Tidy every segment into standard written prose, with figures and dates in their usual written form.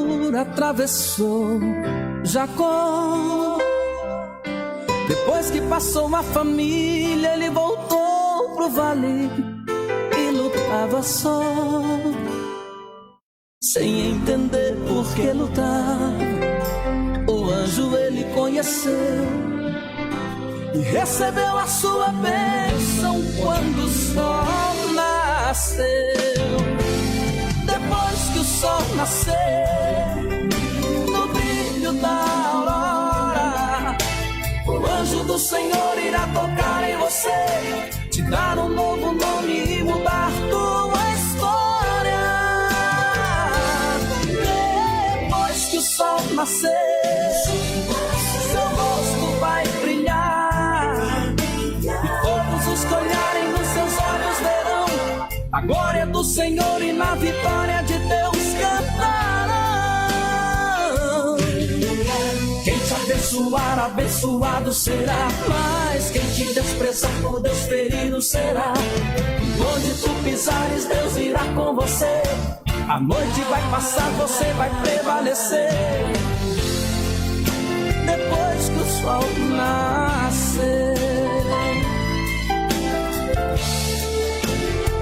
dor atravessou Jacó. Depois que passou a família, ele voltou pro vale e lutava só, sem entender por que lutava. O anjo ele conheceu e recebeu a sua bênção quando o sol nasceu. Depois que o sol nascer, no brilho da aurora, o anjo do Senhor irá tocar em você, te dar um novo nome e mudar tua história. Depois que o sol nascer, seu rosto vai brilhar, e todos os que olharem nos seus olhos verão a glória do Senhor, e na vitória de Deus cantarão. Quem te abençoar, abençoado será, mas quem te desprezar, por Deus ferido será. Onde tu pisares, Deus irá com você. A noite vai passar, você vai prevalecer. Depois que o sol nascer,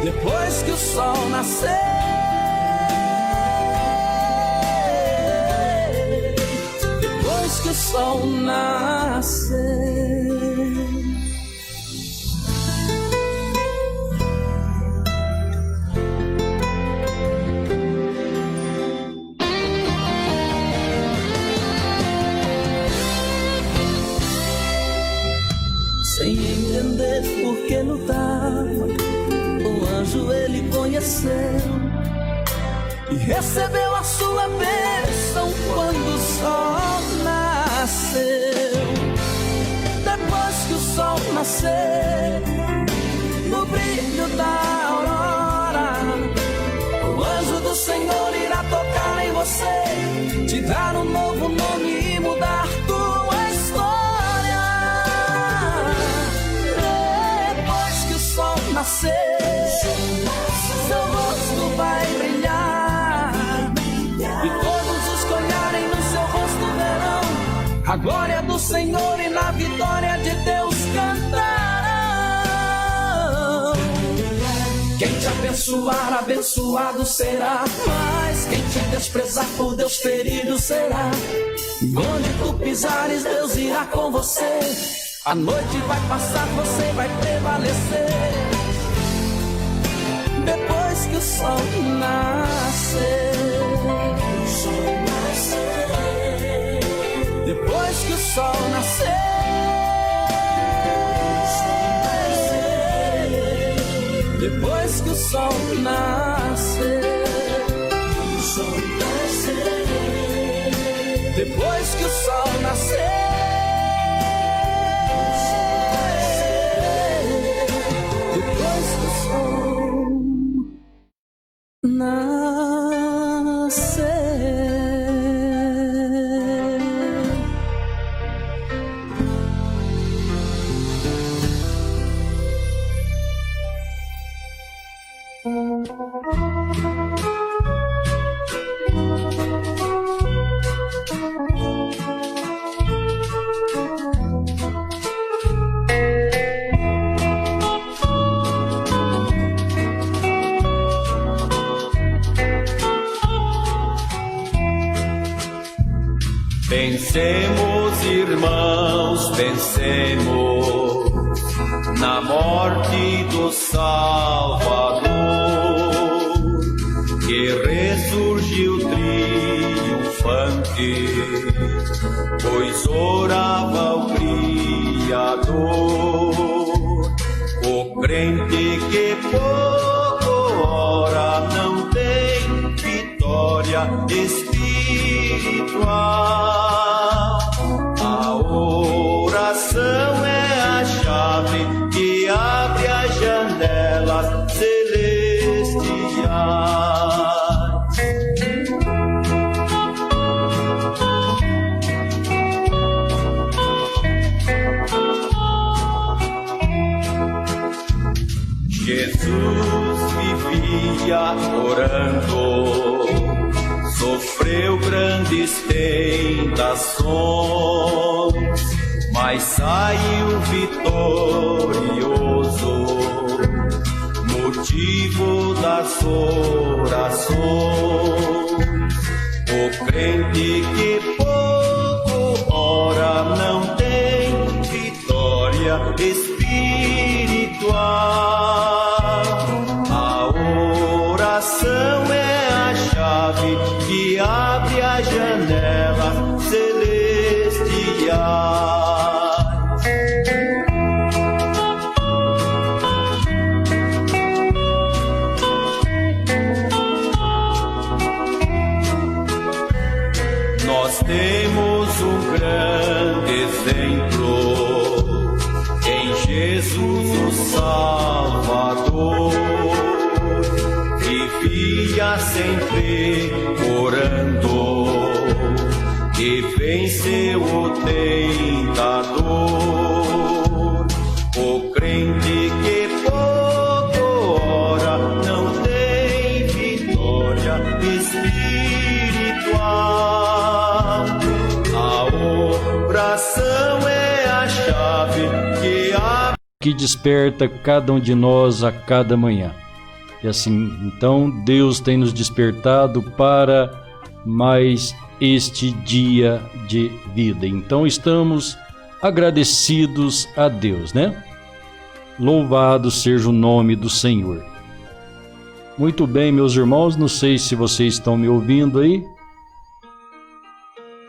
depois que o sol nascer, depois que o sol nascer. Sem entender por que lutava, o anjo ele conheceu e recebeu a sua bênção quando o sol nasceu. Depois que o sol nascer, no brilho da aurora, o anjo do Senhor irá tocar em você, te dar um novo nome e mudar tua história. Depois que o sol nascer, seu rosto vai brilhar, e todos os que olharem no seu rosto verão a glória do Senhor, e na vitória de Deus cantarão. Quem te abençoar, abençoado será, mas quem te desprezar, por Deus ferido será. Onde tu pisares, Deus irá com você. A noite vai passar, você vai prevalecer. Depois que o sol nascer, depois que o sol nascer, depois que o sol nascer, depois que o sol nascer, depois que o sol nascer. Pensemos, irmãos, pensemos na morte do Salvador, que ressurgiu triunfante, pois orava o Criador. O crente que pouco ora não tem vitória espiritual. A oração é a chave que abre as janelas celestiais. Jesus vivia orando, sofrendo sofreu grandes tentações, mas saiu vitorioso, motivo das orações. O crente que pouco ora não tem vitória espiritual. A oração é a chave que abre as janelas celestiais. Nós temos um grande exemplo em Jesus o Salvador. Vivia sempre orando e venceu o tentador. O crente que pouco ora não tem vitória espiritual. A oração é a chave que desperta cada um de nós a cada manhã. E assim, então, Deus tem nos despertado para mais este dia de vida. Então, estamos agradecidos a Deus, né? Louvado seja o nome do Senhor. Muito bem, meus irmãos, não sei se vocês estão me ouvindo aí.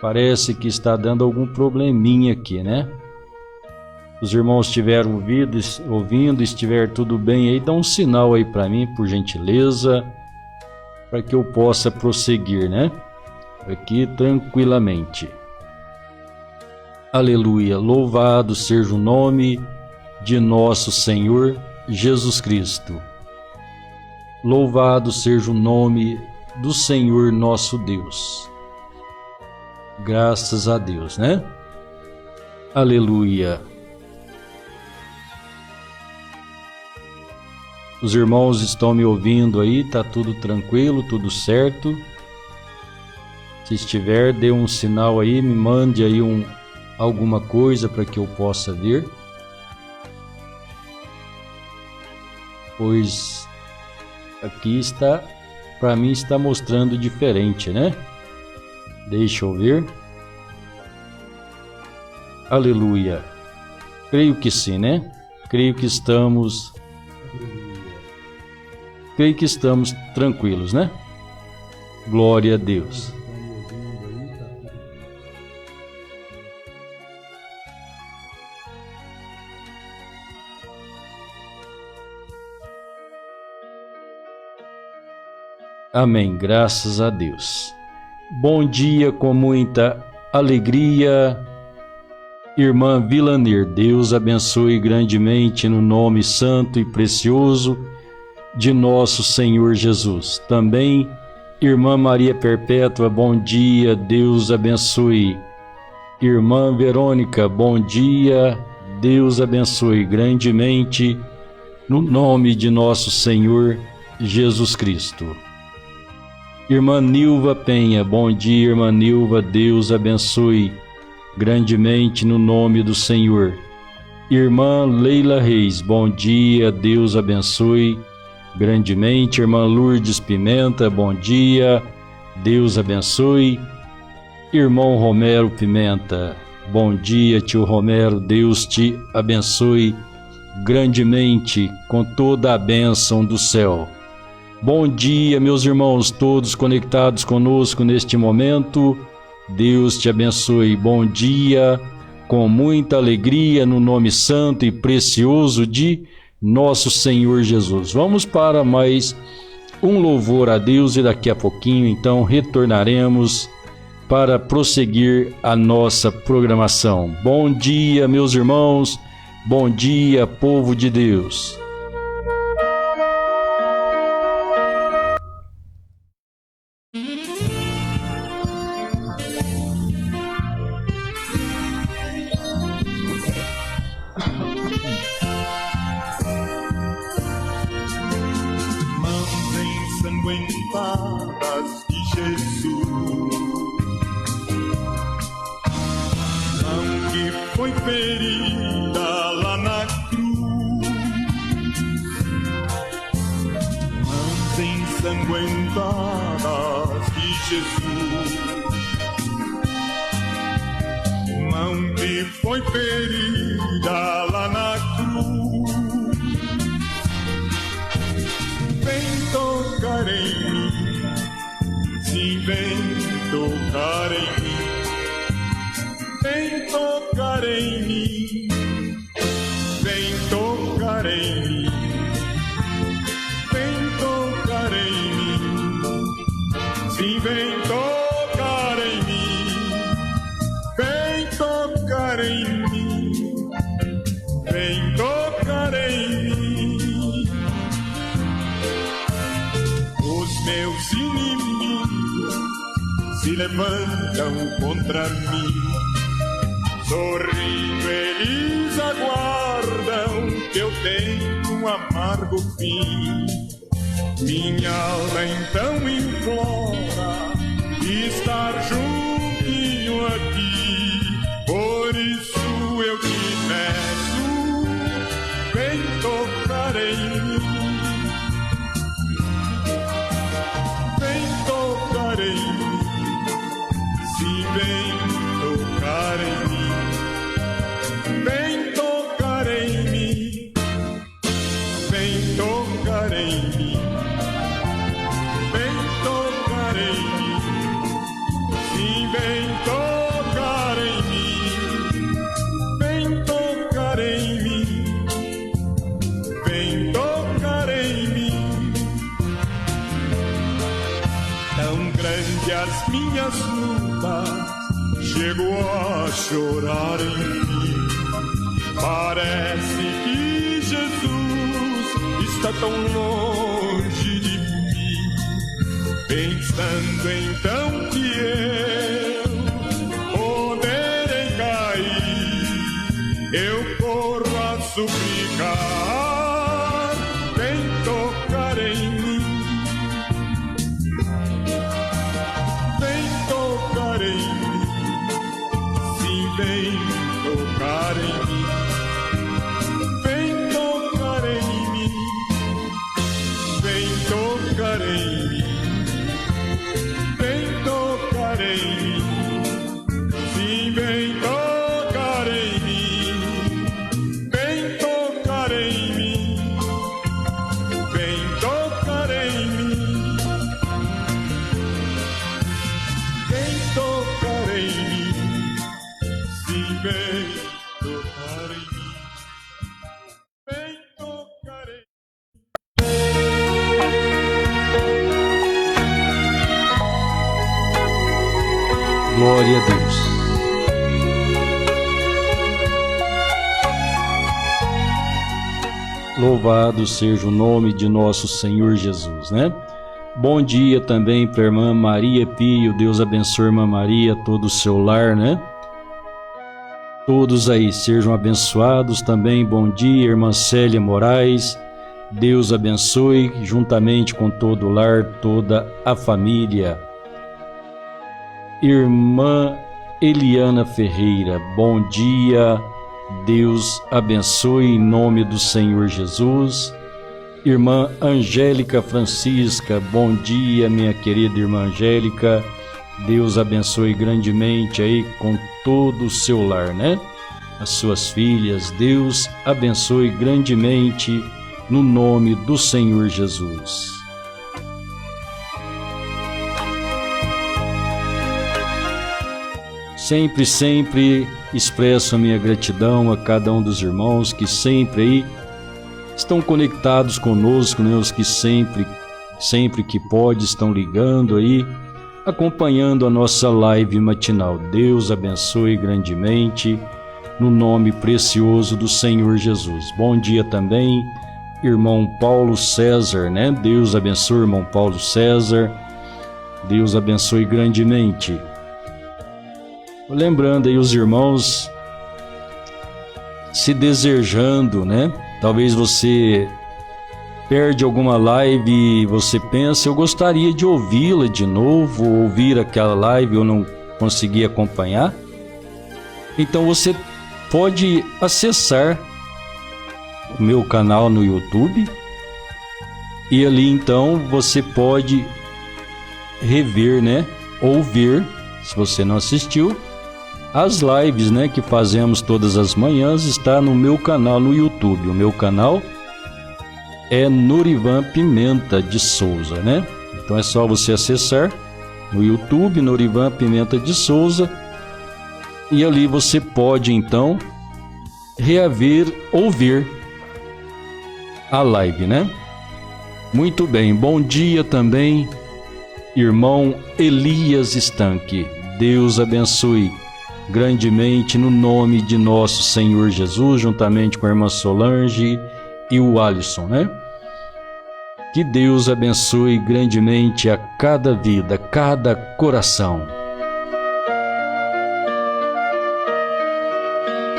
Parece que está dando algum probleminha aqui, né? Os irmãos estiveram ouvindo, estiver tudo bem aí, dá um sinal aí para mim, por gentileza, para que eu possa prosseguir, né? Aqui tranquilamente. Aleluia, louvado seja o nome de nosso Senhor Jesus Cristo. Louvado seja o nome do Senhor nosso Deus. Graças a Deus, né? Aleluia. Os irmãos estão me ouvindo aí, tá tudo tranquilo, tudo certo? Se estiver, dê um sinal aí, me mande aí alguma coisa para que eu possa ver. Pois aqui está, para mim está mostrando diferente, né? Deixa eu ver. Aleluia. Creio que sim, né? Creio que estamos tranquilos, né? Glória a Deus. Amém, graças a Deus. Bom dia com muita alegria, irmã Vilaner. Deus abençoe grandemente no nome santo e precioso de nosso Senhor Jesus. Também, irmã Maria Perpétua, bom dia, Deus abençoe. Irmã Verônica, bom dia, Deus abençoe grandemente no nome de nosso Senhor Jesus Cristo. Irmã Nilva Penha, bom dia, irmã Nilva, Deus abençoe grandemente no nome do Senhor. Irmã Leila Reis, bom dia, Deus abençoe grandemente. Irmã Lourdes Pimenta, bom dia, Deus abençoe. Irmão Romero Pimenta, bom dia, tio Romero, Deus te abençoe grandemente com toda a bênção do céu. Bom dia, meus irmãos, todos conectados conosco neste momento. Deus te abençoe. Bom dia, com muita alegria, no nome santo e precioso de nosso Senhor Jesus. Vamos para mais um louvor a Deus e daqui a pouquinho, então, retornaremos para prosseguir a nossa programação. Bom dia, meus irmãos. Bom dia, povo de Deus. Mãos ensanguentadas de Jesus ensanguentadas de Jesus, mão que foi ferida lá na cruz, vem tocar em mim, sim, vem tocar em mim, vem tocar em mim, vem tocar em mim, vem tocar em mim, sim, vem tocar em mim, vem tocar em mim, vem tocar em mim. Os meus inimigos se levantam contra mim, sorrindo eles aguardam que eu tenha um amargo fim. Minha alma então implora estar juntinho a ti, por isso eu te peço, vem tocar em mim, vem tocar em mim, sim, vem tocar em mim, vem tocar em mim, vem tocar em mim, vem tocar em mim, sim, vem tocar em mim, vem tocar em mim, vem tocar em mim. Tão grande as minhas lutas, chego a chorar enfim. Parece que Jesus está tão longe de mim. Pensando então que eu poderei cair, eu corro a suplicar, vem tocar em mim, vem tocar em mim, sim, vem tocar em mim, vem tocar em mim, vem tocar em mim, vem tocar em mim, sim, vem tocar em mim, vem tocar em mim, vem tocar em mim, vem tocar em mim, sim, vem tocar em mim, vem tocar em mim. Glória a Deus. Louvado seja o nome de nosso Senhor Jesus, né? Bom dia também para a irmã Maria Pio. Deus abençoe a irmã Maria, todo o seu lar, né? Todos aí sejam abençoados também. Bom dia, irmã Célia Moraes. Deus abençoe juntamente com todo o lar, toda a família. Irmã Eliana Ferreira, bom dia, Deus abençoe em nome do Senhor Jesus. Irmã Angélica Francisca, bom dia, minha querida irmã Angélica, Deus abençoe grandemente aí com todo o seu lar, né? As suas filhas, Deus abençoe grandemente no nome do Senhor Jesus. Sempre expresso a minha gratidão a cada um dos irmãos que sempre aí estão conectados conosco, né? Os que sempre que pode estão ligando aí, acompanhando a nossa live matinal. Deus abençoe grandemente no nome precioso do Senhor Jesus. Bom dia também, irmão Paulo César, né? Deus abençoe, irmão Paulo César. Deus abençoe grandemente. Lembrando aí os irmãos se desejando, né? Talvez você perde alguma live e você pensa, eu gostaria de ouvi-la de novo, ouvir aquela live, eu não consegui acompanhar. Então você pode acessar o meu canal no YouTube E ali então você pode rever, né? Ou ver, se você não assistiu, as lives, né, que fazemos todas as manhãs, está no meu canal no YouTube. O meu canal é Norivan Pimenta de Souza, né? Então é só você acessar no YouTube, Norivan Pimenta de Souza, e ali você pode então reaver, ouvir a live, né? Muito bem, bom dia também, irmão Elias Estanque. Deus abençoe grandemente no nome de nosso Senhor Jesus, juntamente com a irmã Solange e o Alisson, né? Que Deus abençoe grandemente a cada vida, cada coração.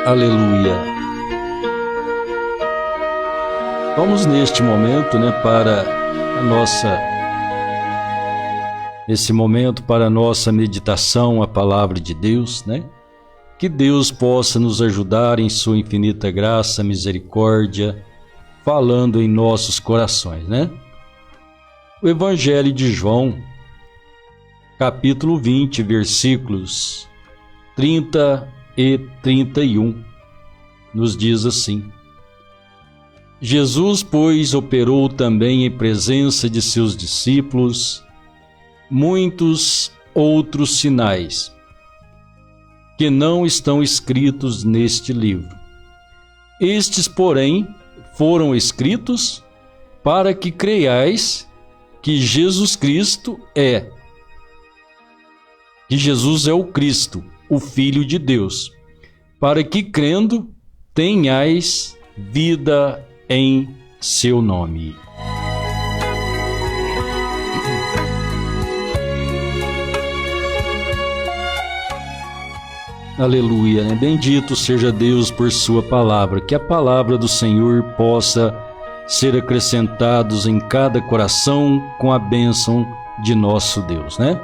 Aleluia. Vamos neste momento, né, esse momento para a nossa meditação, a palavra de Deus, né? Que Deus possa nos ajudar em sua infinita graça, misericórdia, falando em nossos corações, né? O Evangelho de João, capítulo 20, versículos 30 e 31, nos diz assim: Jesus, pois, operou também em presença de seus discípulos muitos outros sinais, que não estão escritos neste livro. Estes, porém, foram escritos para que creiais que Jesus é o Cristo, o Filho de Deus, para que crendo tenhais vida em seu nome. Aleluia, né? Bendito seja Deus por sua palavra, que a palavra do Senhor possa ser acrescentados em cada coração com a bênção de nosso Deus, né?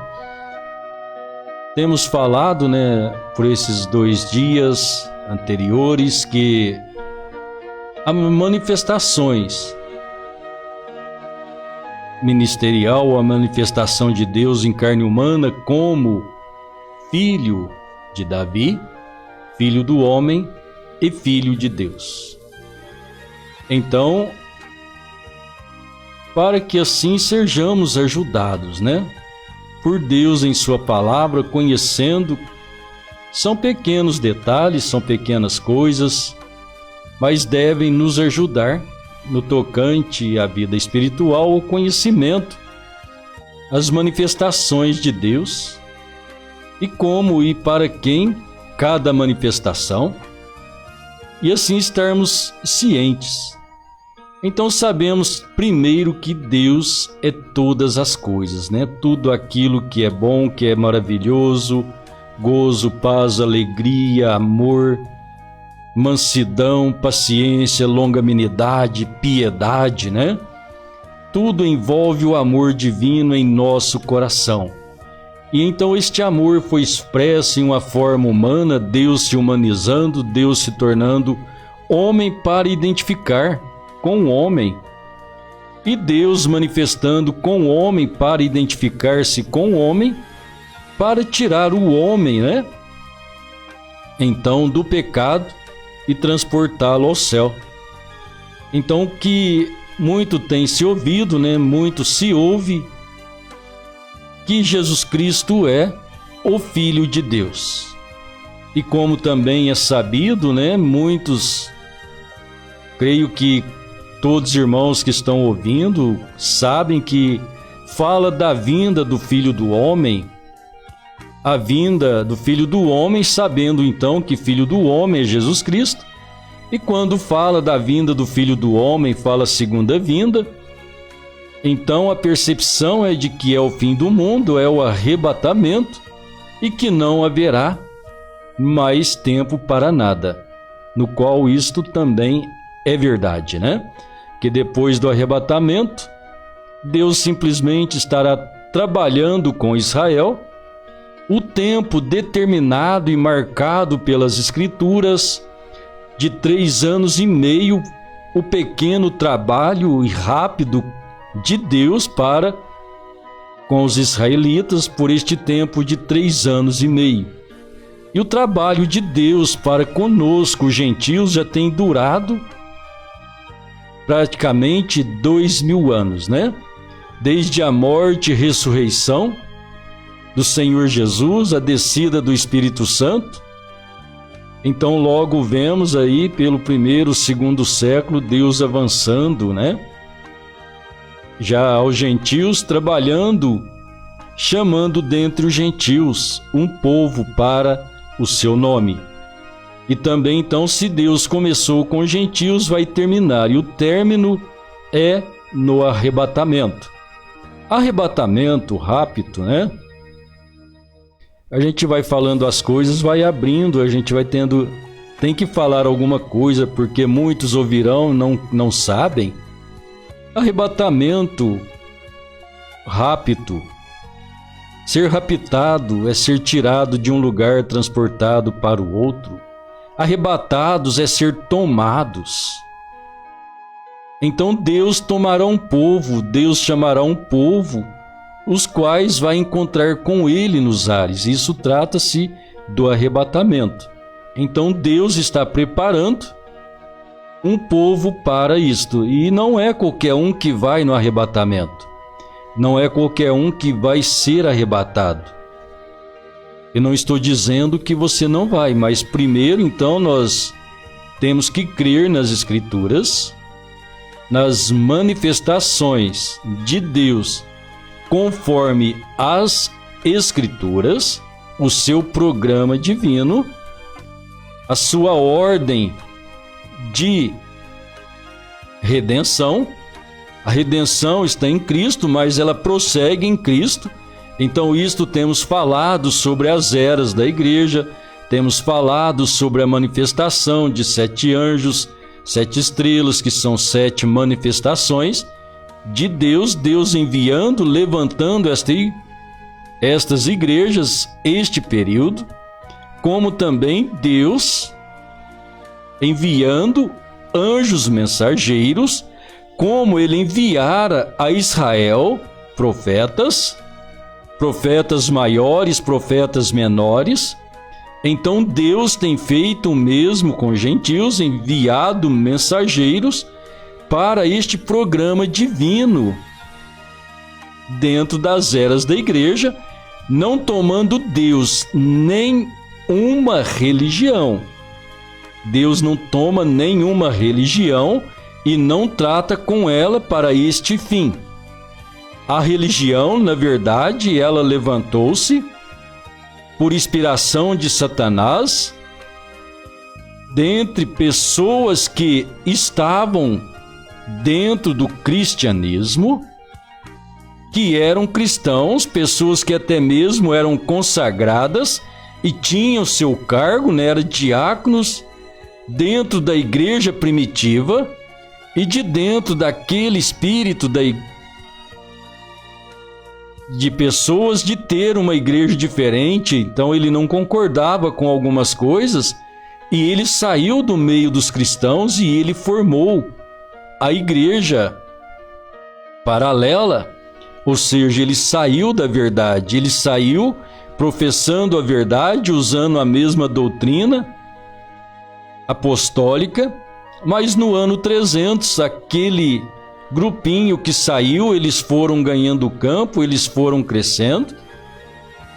Temos falado, né, por esses 2 dias anteriores, que há manifestações ministerial, a manifestação de Deus em carne humana como Filho de Davi, Filho do homem e Filho de Deus. Então, para que assim sejamos ajudados, né, por Deus em sua palavra, conhecendo, são pequenos detalhes, são pequenas coisas, mas devem nos ajudar no tocante à vida espiritual, o conhecimento, as manifestações de Deus, e como e para quem cada manifestação, e assim estarmos cientes. Então sabemos primeiro que Deus é todas as coisas, né? Tudo aquilo que é bom, que é maravilhoso, gozo, paz, alegria, amor, mansidão, paciência, longanimidade, piedade, né? Tudo envolve o amor divino em nosso coração. E então este amor foi expresso em uma forma humana, Deus se humanizando, Deus se tornando homem para identificar com o homem, e Deus manifestando com o homem para identificar-se com o homem, para tirar o homem, né? Então, do pecado e transportá-lo ao céu. Então, que muito tem se ouvido, né? Muito se ouve que Jesus Cristo é o Filho de Deus. E como também é sabido, né? Muitos, creio que todos os irmãos que estão ouvindo sabem que fala da vinda do Filho do Homem, a vinda do Filho do Homem, sabendo então que Filho do Homem é Jesus Cristo. E quando fala da vinda do Filho do Homem, fala segunda vinda. Então a percepção é de que é o fim do mundo, é o arrebatamento, e que não haverá mais tempo para nada, no qual isto também é verdade, né? Que depois do arrebatamento, Deus simplesmente estará trabalhando com Israel o tempo determinado e marcado pelas Escrituras de 3 anos e meio, o pequeno trabalho e rápido de Deus para com os israelitas por este tempo de 3 anos e meio. E o trabalho de Deus para conosco, os gentios, já tem durado praticamente 2000 anos, né? Desde a morte e ressurreição do Senhor Jesus, a descida do Espírito Santo. Então logo vemos aí pelo 1º, 2º século Deus avançando, né? Já aos gentios trabalhando, chamando dentre os gentios um povo para o seu nome. E também então, se Deus começou com os gentios, vai terminar, e o término é no arrebatamento. Arrebatamento, rapto, né? A gente vai falando as coisas, vai abrindo, a gente vai tem que falar alguma coisa, porque muitos ouvirão, não sabem. Arrebatamento, rapto. Ser raptado é ser tirado de um lugar, transportado para o outro. Arrebatados é ser tomados. Então Deus tomará um povo, Deus chamará um povo, os quais vai encontrar com ele nos ares. Isso trata-se do arrebatamento. Então Deus está preparando um povo para isto. E não é qualquer um que vai no arrebatamento. Não é qualquer um que vai ser arrebatado. Eu não estou dizendo que você não vai, mas primeiro então nós temos que crer nas Escrituras, nas manifestações de Deus conforme as Escrituras, o seu programa divino, a sua ordem de redenção. A redenção está em Cristo, mas ela prossegue em Cristo. Então isto temos falado sobre as eras da igreja, temos falado sobre a manifestação de 7 anjos, 7 estrelas, que são 7 manifestações de Deus, Deus enviando, levantando estas igrejas, este período, como também Deus enviando anjos mensageiros, como ele enviara a Israel profetas maiores, profetas menores. Então Deus tem feito o mesmo com os gentios, enviado mensageiros para este programa divino dentro das eras da igreja, não tomando Deus nem uma religião. Deus não toma nenhuma religião e não trata com ela para este fim. A religião, na verdade, ela levantou-se por inspiração de Satanás, dentre pessoas que estavam dentro do cristianismo, que eram cristãos, pessoas que até mesmo eram consagradas e tinham seu cargo, né, eram diáconos dentro da igreja primitiva, e de dentro daquele espírito de pessoas de ter uma igreja diferente. Então ele não concordava com algumas coisas e ele saiu do meio dos cristãos e ele formou a igreja paralela, ou seja, ele saiu da verdade, ele saiu professando a verdade, usando a mesma doutrina apostólica, mas no ano 300, aquele grupinho que saiu, eles foram ganhando campo, eles foram crescendo.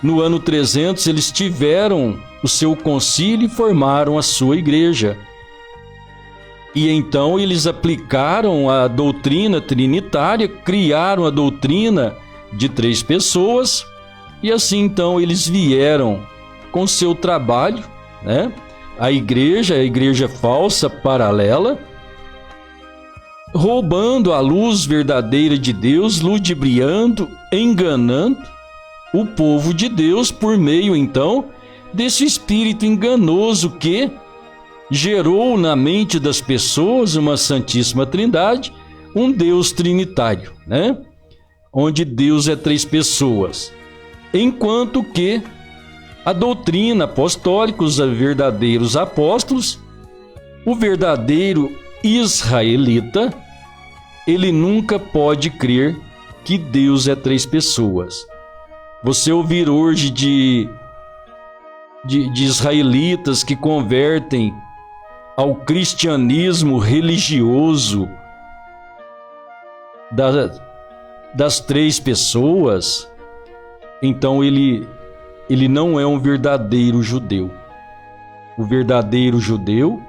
No ano 300, eles tiveram o seu concílio e formaram a sua igreja. E então eles aplicaram a doutrina trinitária, criaram a doutrina de 3 pessoas, e assim então eles vieram com seu trabalho, né? A igreja falsa, paralela, roubando a luz verdadeira de Deus, ludibriando, enganando o povo de Deus por meio então desse espírito enganoso que gerou na mente das pessoas uma Santíssima Trindade, um Deus trinitário, né? Onde Deus é 3 pessoas, enquanto que a doutrina apostólica, os verdadeiros apóstolos, o verdadeiro israelita, ele nunca pode crer que Deus é 3 pessoas. Você ouvir hoje de israelitas que convertem ao cristianismo religioso das 3 pessoas, então ele não é um verdadeiro judeu. O verdadeiro judeu,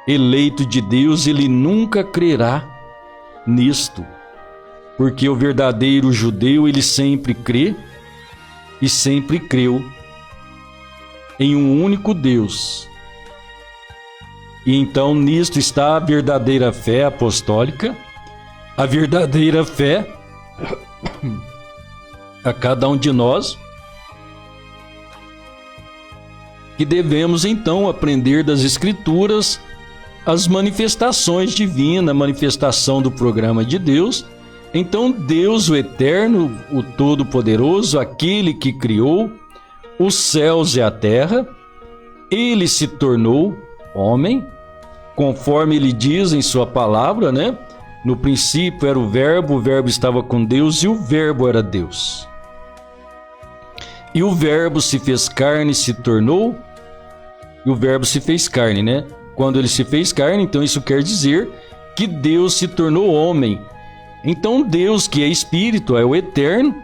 eleito de Deus, ele nunca crerá nisto, porque o verdadeiro judeu, ele sempre crê e sempre creu em um único Deus. E então nisto está a verdadeira fé apostólica, a verdadeira fé a cada um de nós, que devemos então aprender das Escrituras as manifestações divinas, a manifestação do programa de Deus. Então Deus, o Eterno, o Todo-Poderoso, aquele que criou os céus e a terra, ele se tornou homem, conforme ele diz em sua palavra, né? No princípio era o verbo estava com Deus e o verbo era Deus. E o verbo se fez carne, se tornou, e o verbo se fez carne, né? Quando ele se fez carne, então isso quer dizer que Deus se tornou homem. Então Deus, que é espírito, é o eterno,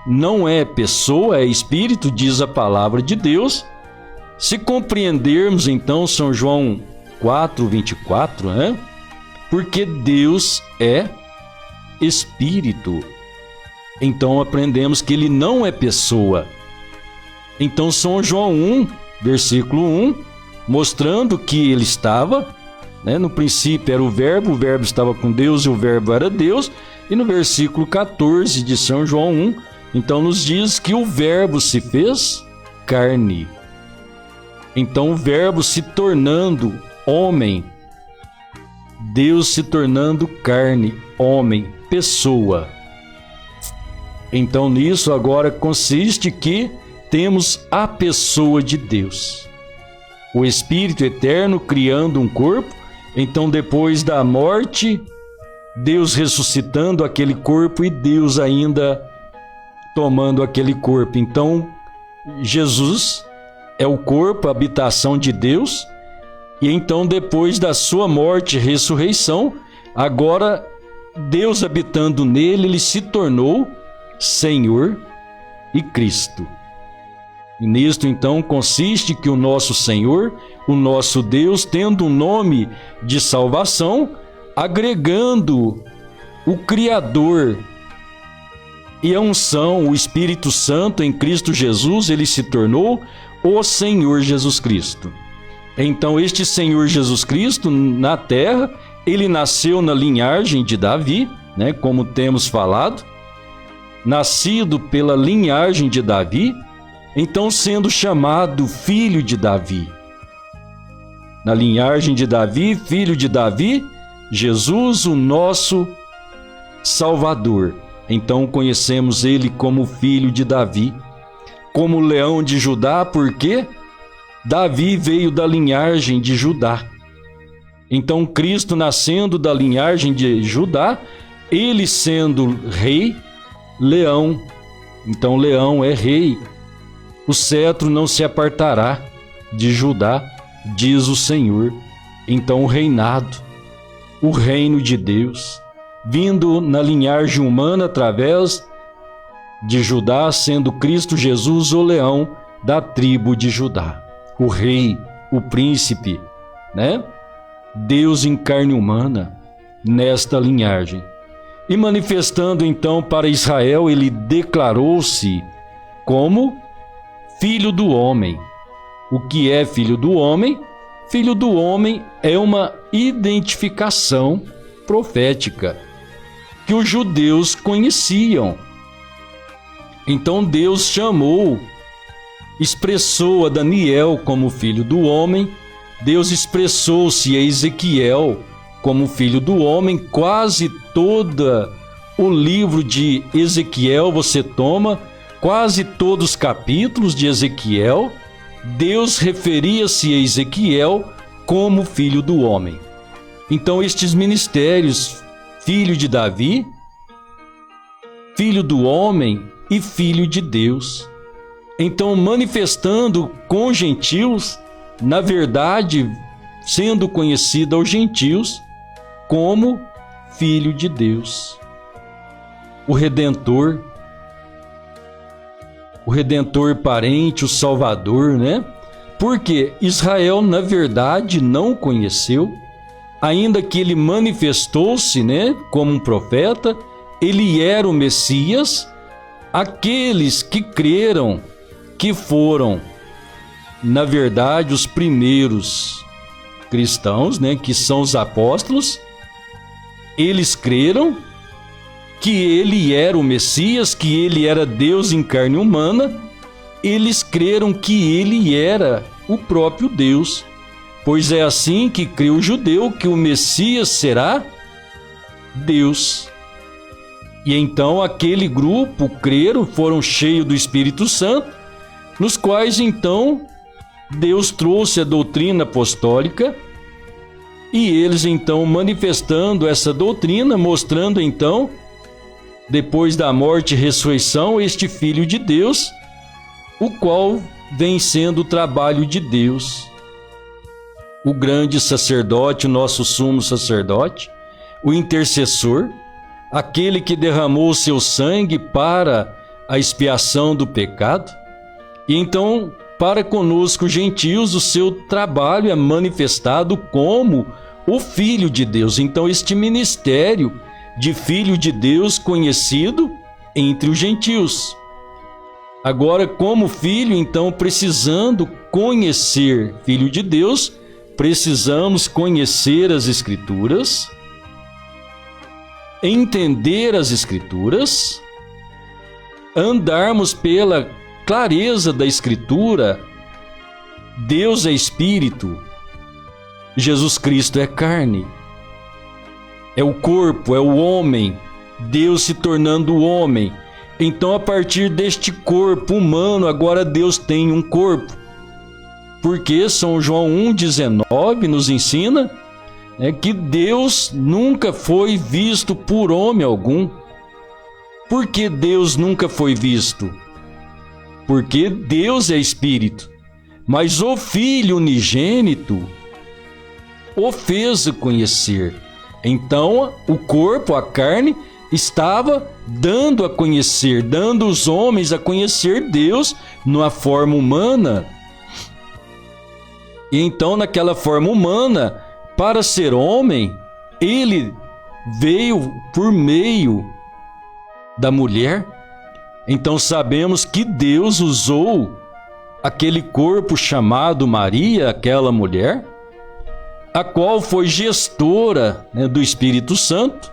não é pessoa, é espírito, diz a palavra de Deus. Se compreendermos então São João 4:24, né? Porque Deus é espírito. Então aprendemos que ele não é pessoa. Então São João 1, versículo 1, mostrando que ele estava, né? No princípio era o verbo estava com Deus e o verbo era Deus. E no versículo 14 de São João 1, então nos diz que o verbo se fez carne. Então o verbo se tornando homem, Deus se tornando carne, homem, pessoa. Então nisso agora consiste que temos a pessoa de Deus, o Espírito Eterno criando um corpo. Então depois da morte, Deus ressuscitando aquele corpo e Deus ainda tomando aquele corpo. Então Jesus é o corpo, a habitação de Deus. E então depois da sua morte e ressurreição, agora Deus habitando nele, ele se tornou Senhor e Cristo. E nisto então consiste que o nosso Senhor, o nosso Deus, tendo um nome de salvação, agregando o Criador e a unção, o Espírito Santo em Cristo Jesus, ele se tornou o Senhor Jesus Cristo. Então este Senhor Jesus Cristo na terra, ele nasceu na linhagem de Davi, né, como temos falado, nascido pela linhagem de Davi, então sendo chamado filho de Davi. Na linhagem de Davi, filho de Davi, Jesus, o nosso Salvador. Então conhecemos ele como filho de Davi, como leão de Judá, porque Davi veio da linhagem de Judá. Então Cristo nascendo da linhagem de Judá, ele sendo rei, leão. Então leão é rei. O cetro não se apartará de Judá, diz o Senhor. Então o reinado, o reino de Deus, vindo na linhagem humana através de Judá, sendo Cristo Jesus o leão da tribo de Judá. O rei, o príncipe, né? Deus em carne humana nesta linhagem. E manifestando então para Israel, ele declarou-se como filho do homem. O que é filho do homem? Filho do homem é uma identificação profética que os judeus conheciam. Então Deus chamou, expressou a Daniel como filho do homem, Deus expressou-se a Ezequiel como filho do homem. Quase todo o livro de Ezequiel você toma, quase todos os capítulos de Ezequiel, Deus referia-se a Ezequiel como filho do homem. Então estes ministérios filho de Davi, filho do homem e filho de Deus. Então, manifestando com gentios, na verdade, sendo conhecido aos gentios como filho de Deus. O Redentor parente, o Salvador, né? Porque Israel, na verdade, não conheceu, ainda que ele manifestou-se, né, como um profeta, ele era o Messias. Aqueles que creram, que foram, na verdade, os primeiros cristãos, né, que são os apóstolos, eles creram que ele era o Messias, que ele era Deus em carne humana. Eles creram que ele era o próprio Deus, pois é assim que crê o judeu, que o Messias será Deus. E então aquele grupo creram, foram cheios do Espírito Santo, nos quais então Deus trouxe a doutrina apostólica, e eles então manifestando essa doutrina, mostrando então, depois da morte e ressurreição, este Filho de Deus, o qual vem sendo o trabalho de Deus. O grande sacerdote, o nosso sumo sacerdote, o intercessor, aquele que derramou o seu sangue para a expiação do pecado. E então, para conosco, gentios, o seu trabalho é manifestado como o Filho de Deus. Então, este ministério de Filho de Deus conhecido entre os gentios. Agora, como filho, então, precisando conhecer Filho de Deus, precisamos conhecer as Escrituras, entender as Escrituras, andarmos pela clareza da Escritura. Deus é Espírito, Jesus Cristo é carne, é o corpo, é o homem, Deus se tornando homem. Então, a partir deste corpo humano, agora Deus tem um corpo. Porque São João 1,19 nos ensina que Deus nunca foi visto por homem algum. Por que Deus nunca foi visto? Porque Deus é Espírito. Mas o Filho unigênito o fez conhecer. Então, o corpo, a carne, estava dando a conhecer, dando os homens a conhecer Deus numa forma humana. E então, naquela forma humana, para ser homem, ele veio por meio da mulher. Então sabemos que Deus usou aquele corpo chamado Maria, aquela mulher, a qual foi gestora, do Espírito Santo.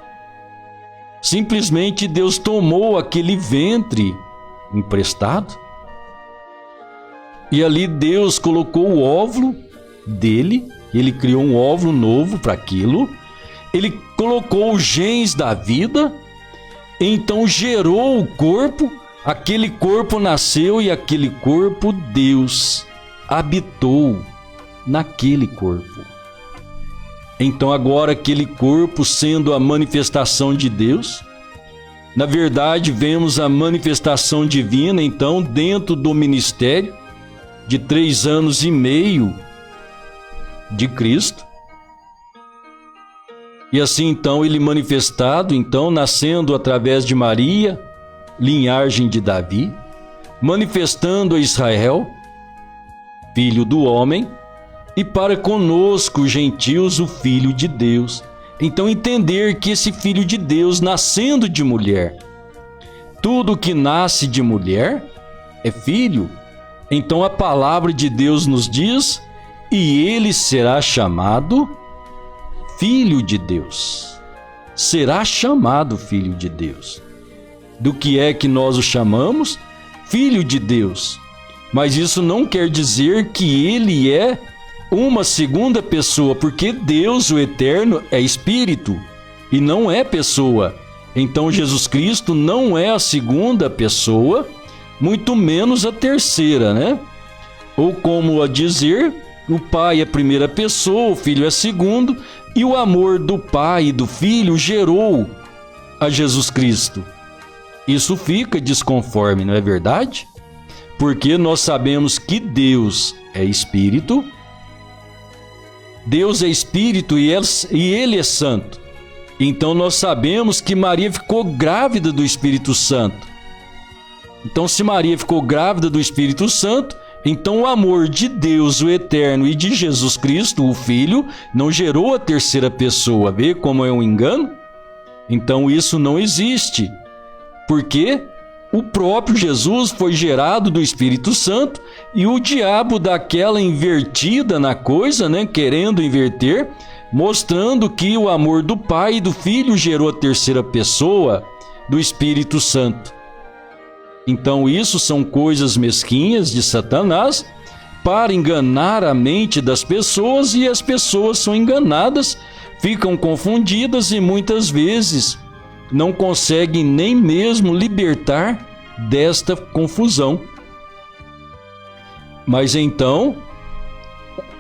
Simplesmente Deus tomou aquele ventre emprestado e ali Deus colocou o óvulo dele. Ele criou um óvulo novo para aquilo. Ele colocou os genes da vida, então gerou o corpo. Aquele corpo nasceu e aquele corpo Deus habitou naquele corpo. Então agora aquele corpo sendo a manifestação de Deus, na verdade vemos a manifestação divina então dentro do ministério de 3 anos e meio de Cristo. E assim então ele manifestado, então nascendo através de Maria, linhagem de Davi, manifestando a Israel, filho do homem, e para conosco, gentios, o Filho de Deus. Então entender que esse Filho de Deus, nascendo de mulher, tudo que nasce de mulher é filho. Então a palavra de Deus nos diz, e ele será chamado Filho de Deus. Será chamado Filho de Deus. Do que é que nós o chamamos? Filho de Deus. Mas isso não quer dizer que ele é uma segunda pessoa, porque Deus, o Eterno, é Espírito e não é pessoa. Então Jesus Cristo não é a segunda pessoa, muito menos a terceira, Ou como a dizer, O Pai é a primeira pessoa, o Filho é segundo, e o amor do Pai e do Filho gerou a Jesus Cristo. Isso fica desconforme, não é verdade? Porque nós sabemos que Deus é Espírito, Deus é Espírito e Ele é Santo. Então nós sabemos que Maria ficou grávida do Espírito Santo. Então, se Maria ficou grávida do Espírito Santo, então o amor de Deus, o Eterno, e de Jesus Cristo, o Filho, não gerou a terceira pessoa. Vê como é um engano? Então isso não existe, porque o próprio Jesus foi gerado do Espírito Santo e o diabo dá aquela invertida na coisa, né, querendo inverter, mostrando que o amor do Pai e do Filho gerou a terceira pessoa do Espírito Santo. Então isso são coisas mesquinhas de Satanás para enganar a mente das pessoas, e as pessoas são enganadas, ficam confundidas e muitas vezes não conseguem nem mesmo libertar desta confusão. Mas então,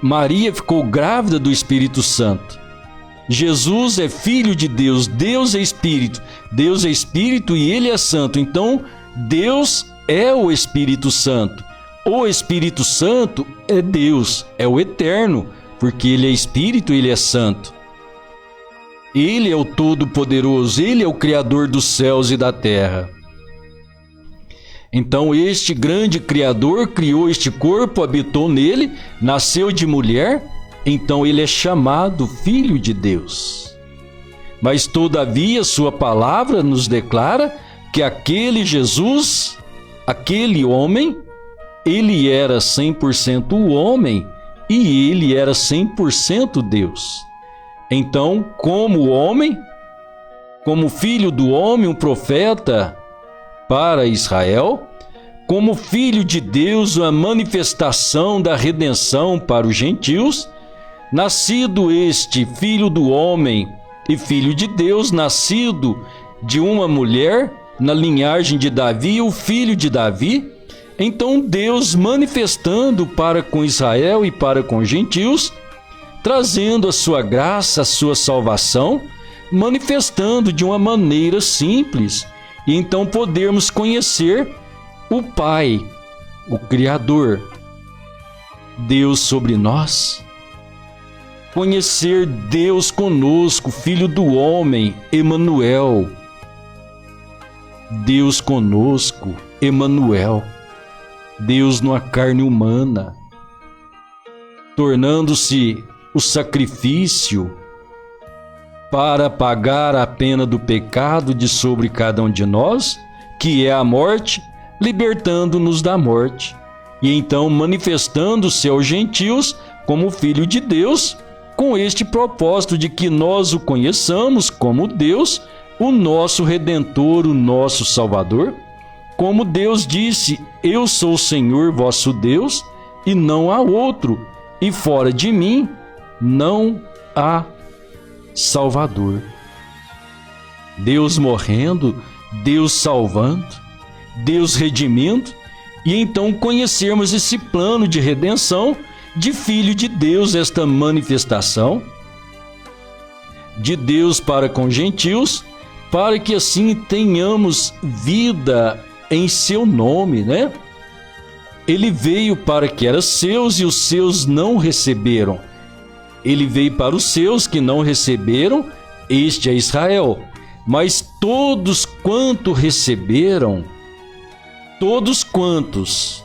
Maria ficou grávida do Espírito Santo. Jesus é Filho de Deus, Deus é Espírito e Ele é Santo. Então, Deus é o Espírito Santo. O Espírito Santo é Deus, é o Eterno, porque Ele é Espírito e Ele é Santo. Ele é o Todo-Poderoso, Ele é o Criador dos céus e da terra. Então este grande Criador criou este corpo, habitou nele, nasceu de mulher, então ele é chamado Filho de Deus. Mas todavia sua palavra nos declara que aquele Jesus, aquele homem, ele era 100% homem e ele era 100% Deus. Então, como homem, como filho do homem, um profeta para Israel, como filho de Deus, uma manifestação da redenção para os gentios, nascido este filho do homem e filho de Deus, nascido de uma mulher, na linhagem de Davi, o filho de Davi, então Deus manifestando para com Israel e para com os gentios, trazendo a sua graça, a sua salvação, manifestando de uma maneira simples, e então podermos conhecer o Pai, o Criador, Deus sobre nós, conhecer Deus conosco, Filho do homem, Emanuel, Deus conosco, Emanuel, Deus numa carne humana, tornando-se o sacrifício para pagar a pena do pecado de sobre cada um de nós, que é a morte, libertando-nos da morte, e então manifestando-se aos gentios como Filho de Deus, com este propósito de que nós o conheçamos como Deus, o nosso Redentor, o nosso Salvador. Como Deus disse: eu sou o Senhor vosso Deus, e não há outro, e fora de mim não há Salvador. Deus morrendo, Deus salvando, Deus redimindo, e então conhecermos esse plano de redenção de Filho de Deus, esta manifestação de Deus para com gentios, para que assim tenhamos vida em seu nome, né? Ele veio para que eram seus e os seus não receberam. Ele veio para os seus que não receberam, este é Israel. Mas todos quanto receberam, todos quantos,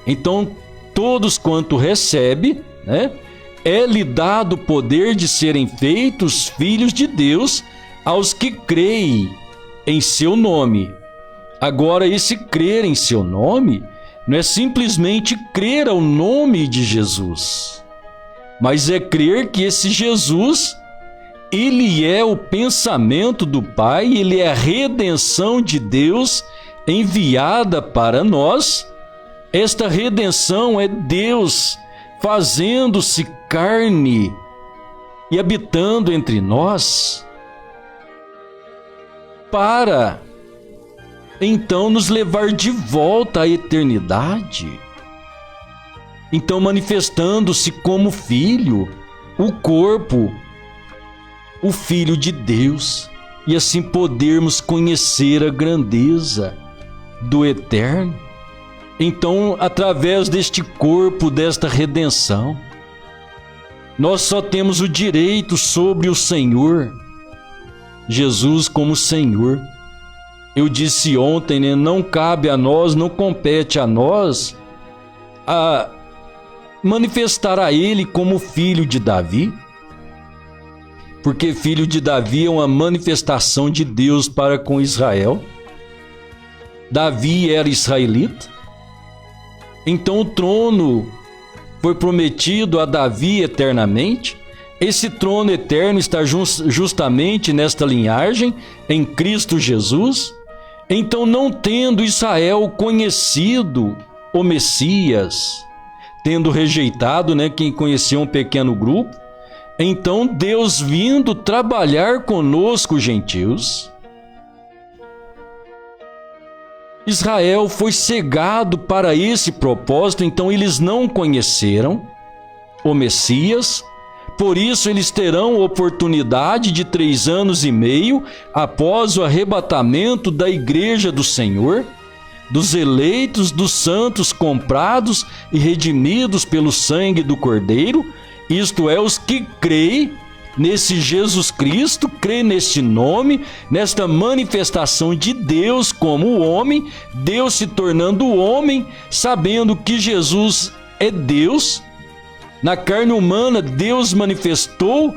então todos quanto recebe, né? É-lhe dado o poder de serem feitos filhos de Deus aos que creem em seu nome. Agora, esse crer em seu nome não é simplesmente crer ao nome de Jesus, mas é crer que esse Jesus, ele é o pensamento do Pai, ele é a redenção de Deus enviada para nós. Esta redenção é Deus fazendo-se carne e habitando entre nós, para então nos levar de volta à eternidade. Então, manifestando-se como filho, o corpo, o Filho de Deus, e assim podermos conhecer a grandeza do Eterno. Então, através deste corpo, desta redenção, nós só temos o direito sobre o Senhor, Jesus como Senhor. Eu disse ontem, né? Não cabe a nós, não compete a nós a manifestar a Ele como filho de Davi, porque filho de Davi é uma manifestação de Deus para com Israel. Davi era israelita, então o trono foi prometido a Davi eternamente. Esse trono eterno está justamente nesta linhagem, em Cristo Jesus. Então, não tendo Israel conhecido o Messias, tendo rejeitado, né, quem conhecia um pequeno grupo, então Deus vindo trabalhar conosco, gentios, Israel foi cegado para esse propósito, então eles não conheceram o Messias. Por isso eles terão oportunidade de 3 anos e meio após o arrebatamento da igreja do Senhor, dos eleitos, dos santos comprados e redimidos pelo sangue do Cordeiro, isto é, os que creem nesse Jesus Cristo, creem neste nome, nesta manifestação de Deus como homem, Deus se tornando homem, sabendo que Jesus é Deus. Na carne humana, Deus manifestou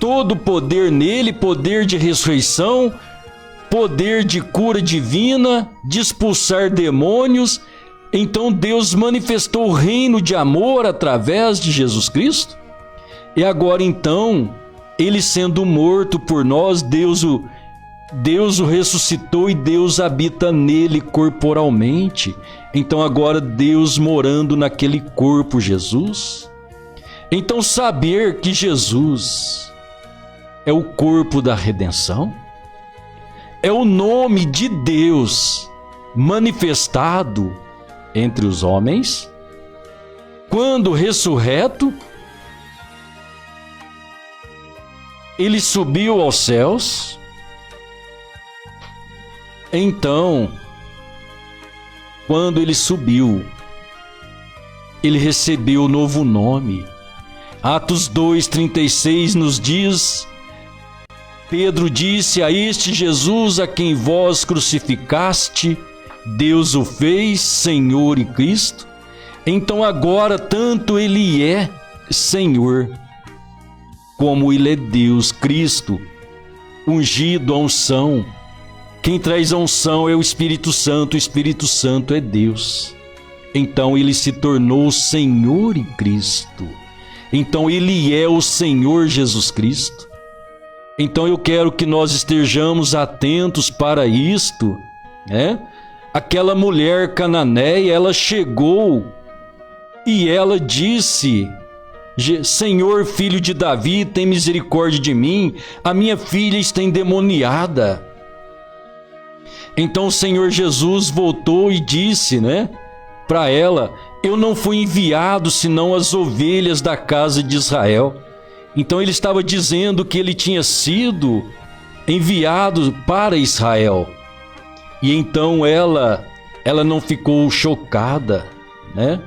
todo o poder nele, poder de ressurreição, poder de cura divina, de expulsar demônios. Então Deus manifestou o reino de amor através de Jesus Cristo. E agora então, ele sendo morto por nós, Deus o ressuscitou e Deus habita nele corporalmente. Então agora Deus morando naquele corpo, Jesus. Então saber que Jesus é o corpo da redenção, é o nome de Deus manifestado entre os homens, quando ressurreto, ele subiu aos céus. Então, quando ele subiu, ele recebeu um novo nome. Atos 2:36 nos diz: Pedro disse: a este Jesus a quem vós crucificaste, Deus o fez Senhor e Cristo. Então agora tanto ele é Senhor, como ele é Deus, Cristo, ungido, a unção. Quem traz a unção é o Espírito Santo é Deus. Então ele se tornou Senhor em Cristo. Então ele é o Senhor Jesus Cristo. Então eu quero que nós estejamos atentos para isto, né? Aquela mulher cananeia, ela chegou e ela disse: Senhor, filho de Davi, tem misericórdia de mim, a minha filha está endemoniada. Então o Senhor Jesus voltou e disse, né, para ela: eu não fui enviado senão as ovelhas da casa de Israel. Então ele estava dizendo que ele tinha sido enviado para Israel. E então ela não ficou chocada, né?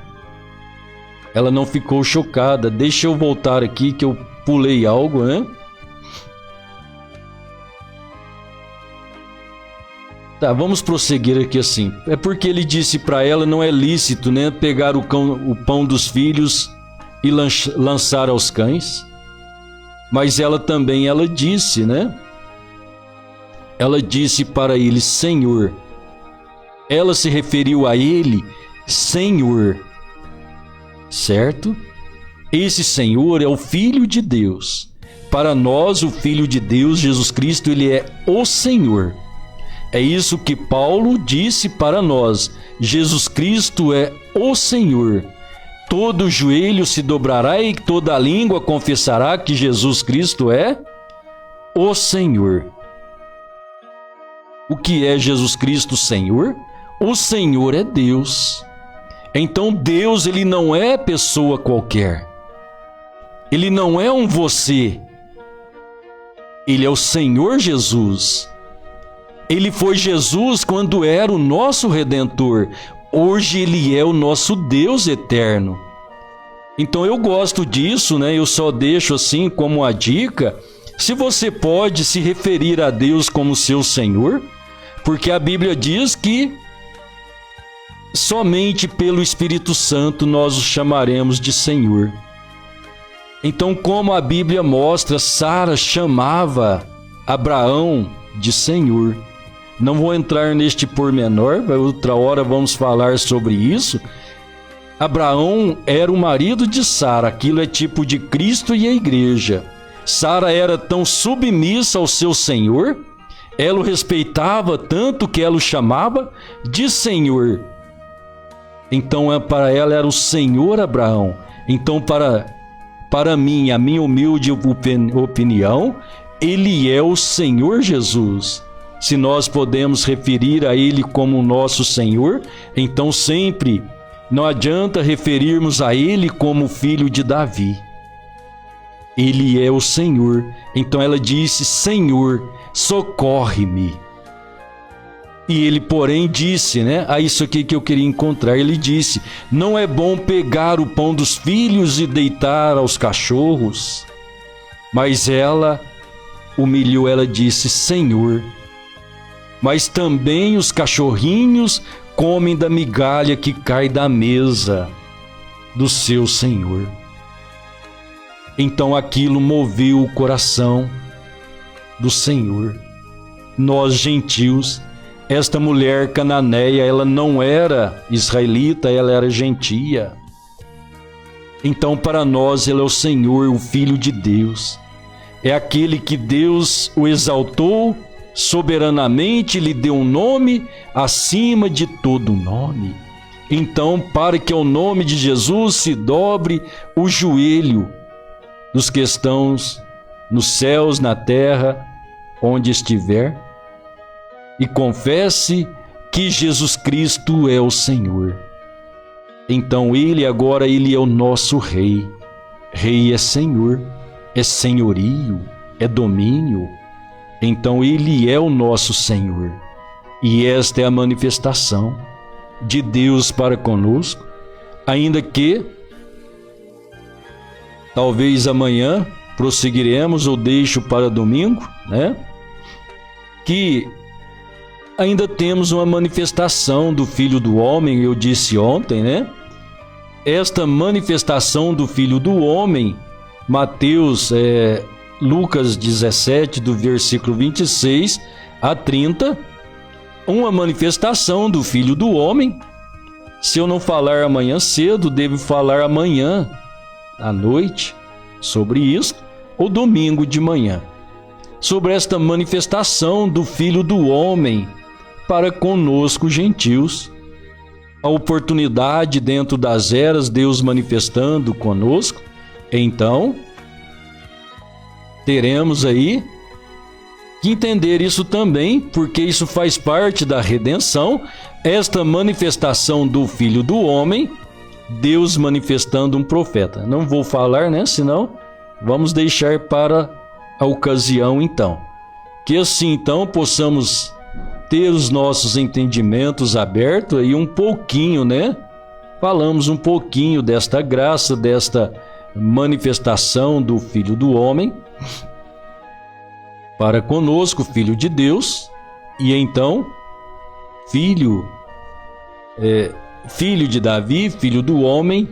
Ela não ficou chocada. Deixa eu voltar aqui que eu pulei algo, né? Tá, vamos prosseguir aqui assim. É porque ele disse para ela: não é lícito, né, pegar o pão dos filhos e lançar aos cães. Mas ela também, ela disse, né? Ela disse para ele: Senhor. Ela se referiu a ele, Senhor. Certo? Esse Senhor é o Filho de Deus. Para nós, o Filho de Deus, Jesus Cristo, ele é o Senhor. É isso que Paulo disse para nós: Jesus Cristo é o Senhor. Todo joelho se dobrará e toda língua confessará que Jesus Cristo é o Senhor. O que é Jesus Cristo Senhor? O Senhor é Deus. Então Deus, ele não é pessoa qualquer. Ele não é um você. Ele é o Senhor Jesus. Ele foi Jesus quando era o nosso Redentor. Hoje ele é o nosso Deus eterno. Então eu gosto disso, né? Eu só deixo assim como a dica. Se você pode se referir a Deus como seu Senhor, porque a Bíblia diz que somente pelo Espírito Santo nós o chamaremos de Senhor. Então, como a Bíblia mostra, Sara chamava Abraão de Senhor. Não vou entrar neste pormenor, outra hora vamos falar sobre isso. Abraão era o marido de Sara, aquilo é tipo de Cristo e a igreja. Sara era tão submissa ao seu Senhor, ela o respeitava tanto que ela o chamava de Senhor. Então, para ela era o Senhor Abraão. Então, para mim, a minha humilde opinião, ele é o Senhor Jesus. Se nós podemos referir a ele como nosso Senhor, então sempre não adianta referirmos a ele como filho de Davi. Ele é o Senhor. Então ela disse: Senhor, socorre-me. E ele, porém, disse, né? Isso aqui que eu queria encontrar. Ele disse: não é bom pegar o pão dos filhos e deitar aos cachorros. Mas ela humilhou, ela disse: Senhor, mas também os cachorrinhos comem da migalha que cai da mesa do seu Senhor. Então aquilo moveu o coração do Senhor. Nós, gentios, esta mulher cananeia, ela não era israelita, ela era gentia. Então para nós ele é o Senhor, o Filho de Deus. É aquele que Deus o exaltou soberanamente, lhe deu um nome acima de todo nome. Então, para que ao nome de Jesus se dobre o joelho dos que estão nos céus, na terra, onde estiver, e confesse que Jesus Cristo é o Senhor. Então ele agora, ele é o nosso Rei. Rei é Senhor, é senhorio, é domínio. Então ele é o nosso Senhor. E esta é a manifestação de Deus para conosco, ainda que talvez amanhã prosseguiremos ou deixo para domingo, né? Que ainda temos uma manifestação do Filho do Homem, eu disse ontem, né? Esta manifestação do Filho do Homem, Lucas 17, do versículo 26 a 30, uma manifestação do Filho do Homem. Se eu não falar amanhã cedo, devo falar amanhã à noite sobre isso, ou domingo de manhã, sobre esta manifestação do Filho do Homem para conosco, gentios. A oportunidade dentro das eras, Deus manifestando conosco. Então, teremos aí que entender isso também, porque isso faz parte da redenção, esta manifestação do Filho do Homem, Deus manifestando um profeta. Não vou falar, né? Senão vamos deixar para a ocasião, então. Que assim, então, possamos ter os nossos entendimentos abertos e um pouquinho, né? Falamos um pouquinho desta graça, desta manifestação do Filho do Homem para conosco, Filho de Deus, e então Filho de Davi, Filho do Homem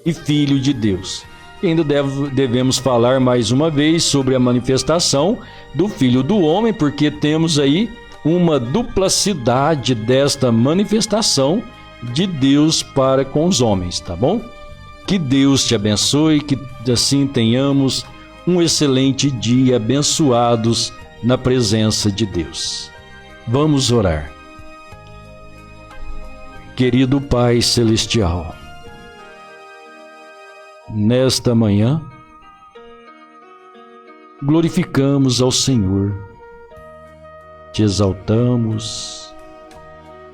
e Filho de Deus. E ainda devemos falar mais uma vez sobre a manifestação do Filho do Homem, porque temos aí uma duplicidade desta manifestação de Deus para com os homens, tá bom? Que Deus te abençoe, que assim tenhamos um excelente dia, abençoados na presença de Deus. Vamos orar. Querido Pai Celestial, nesta manhã, glorificamos ao Senhor, te exaltamos,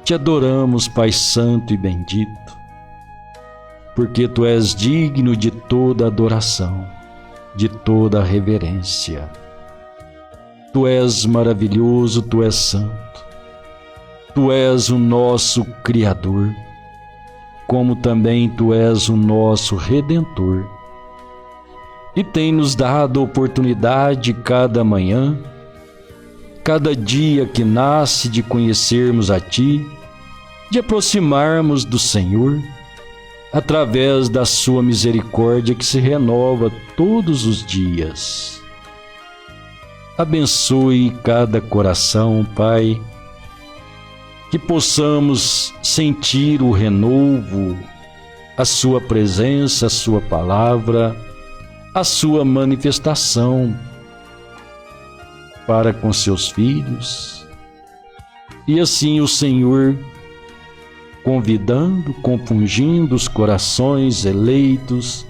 te adoramos, Pai Santo e bendito. porque Tu és digno de toda adoração, de toda reverência. Tu és maravilhoso, Tu és santo. Tu és o nosso Criador, como também Tu és o nosso Redentor. E tem nos dado a oportunidade cada manhã, cada dia que nasce, de conhecermos a Ti, de aproximarmos do Senhor, através da Sua misericórdia que se renova todos os dias. Abençoe cada coração, Pai, que possamos sentir o renovo, a Sua presença, a Sua palavra, a Sua manifestação para com Seus filhos. E assim o Senhor convidando, compungindo os corações eleitos,